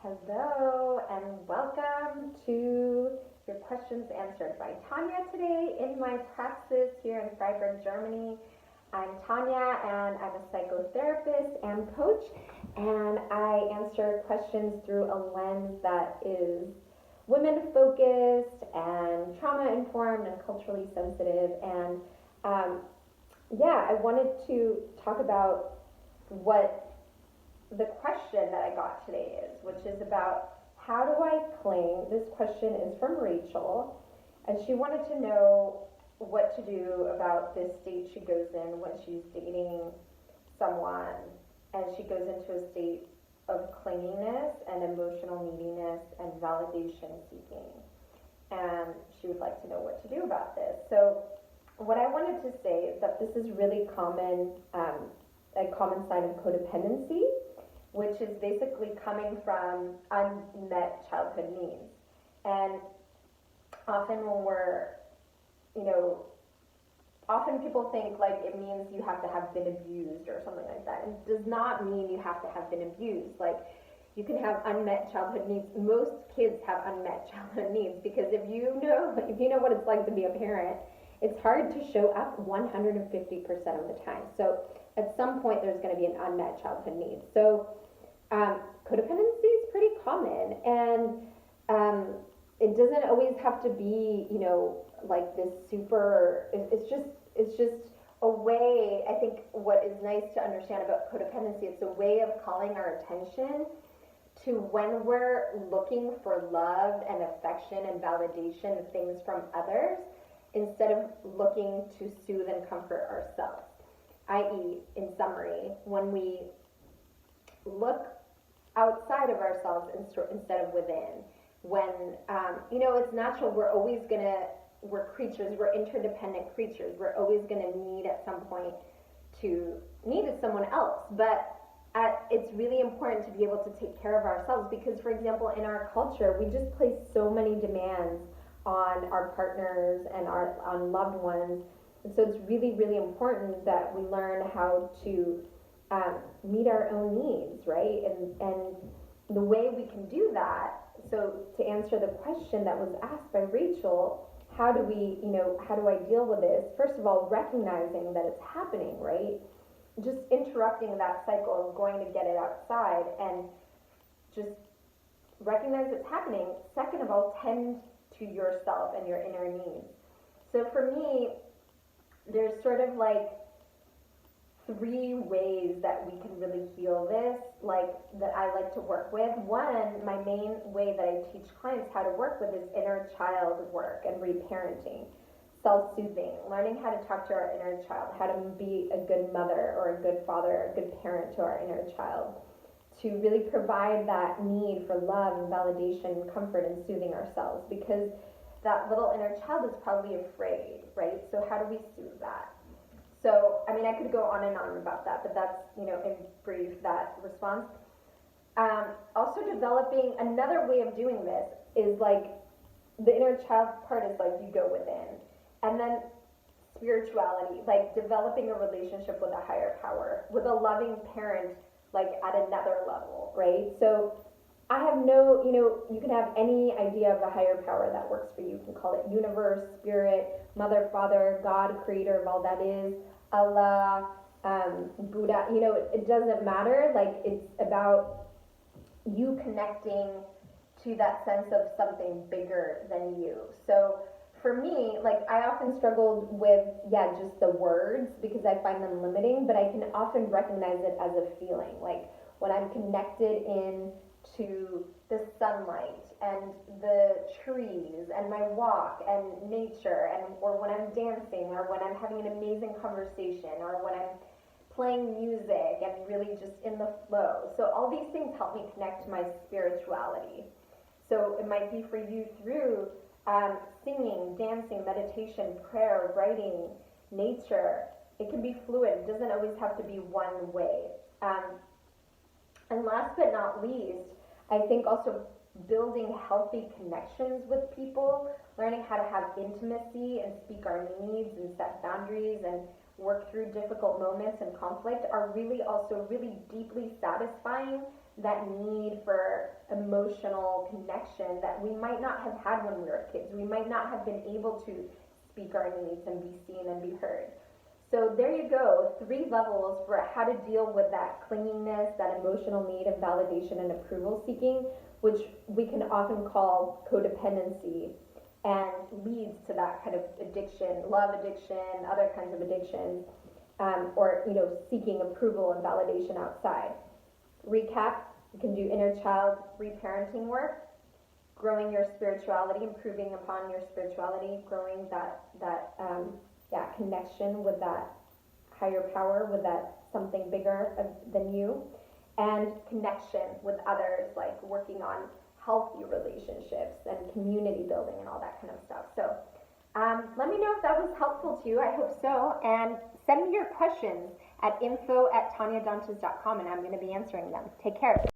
Hello and welcome to your questions answered by Tanya today in my praxis here in Freiburg, Germany. I'm Tanya and I'm a psychotherapist and coach, and I answer questions through a lens that is women focused and trauma informed and culturally sensitive. And I wanted to talk about what the question that I got today is, which is about how do I cling? This question is from Rachel, and she wanted to know what to do about this state she goes in when she's dating someone, and she goes into a state of clinginess and emotional neediness and validation seeking. And she would like to know what to do about this. So what I wanted to say is that this is really common, a common sign of codependency, which is basically coming from unmet childhood needs. And often when often people think like it means you have to have been abused or something like that. It does not mean you have to have been abused. Like, you can have unmet childhood needs. Most kids have unmet childhood needs, because if you know what it's like to be a parent, it's hard to show up 150% of the time. So at some point there's going to be an unmet childhood need. So codependency is pretty common, and it doesn't always have to be, like this super, it's just a way. I think what is nice to understand about codependency, it's a way of calling our attention to when we're looking for love and affection and validation and things from others, instead of looking to soothe and comfort ourselves. I.e., in summary, when we look outside of ourselves instead of within, when, it's natural, we're creatures, we're interdependent creatures, we're always gonna need at some point to need someone else, but it's really important to be able to take care of ourselves, because, for example, in our culture, we just place so many demands on our partners and on loved ones. And so it's really, really important that we learn how to meet our own needs, right? And the way we can do that, so to answer the question that was asked by Rachel, how do I deal with this? First of all, recognizing that it's happening, right? Just interrupting that cycle of going to get it outside, and just recognize it's happening. Second of all, tend to yourself and your inner needs. So for me, there's sort of like 3 ways that we can really heal this, like that I like to work with. One, my main way that I teach clients how to work with is inner child work and reparenting, self-soothing, learning how to talk to our inner child, how to be a good mother or a good father or a good parent to our inner child, to really provide that need for love and validation and comfort and soothing ourselves, because that little inner child is probably afraid, right? So how do we soothe that? So, I could go on and on about that, but that's, in brief, that response. Also developing, another way of doing this is like, the inner child part is like you go within. And then spirituality, like developing a relationship with a higher power, with a loving parent, like at another level, right? So I have you can have any idea of a higher power that works for you. You can call it universe, spirit, mother, father, God, creator of all that is, Allah, Buddha, it doesn't matter. Like, it's about you connecting to that sense of something bigger than you. So for me, like, I often struggled with, just the words, because I find them limiting, but I can often recognize it as a feeling. Like, when I'm connected in to the sunlight and the trees and my walk and nature, or when I'm dancing, or when I'm having an amazing conversation, or when I'm playing music and really just in the flow. So all these things help me connect to my spirituality. So it might be for you through singing, dancing, meditation, prayer, writing, nature. It can be fluid. It doesn't always have to be one way. And last but not least, I think also building healthy connections with people, learning how to have intimacy and speak our needs and set boundaries and work through difficult moments and conflict are really also really deeply satisfying that need for emotional connection that we might not have had when we were kids. We might not have been able to speak our needs and be seen and be heard. So there you go, 3 levels for how to deal with that clinginess, that emotional need and validation and approval seeking, which we can often call codependency, and leads to that kind of addiction, love addiction, other kinds of addictions, or seeking approval and validation outside. Recap, you can do inner child reparenting work, growing your spirituality, improving upon your spirituality, growing that connection with that higher power, with that something bigger than you, and connection with others, like working on healthy relationships and community building and all that kind of stuff. So let me know if that was helpful to you. I hope so. And send me your questions at info@tanyadantes.com, and I'm going to be answering them. Take care.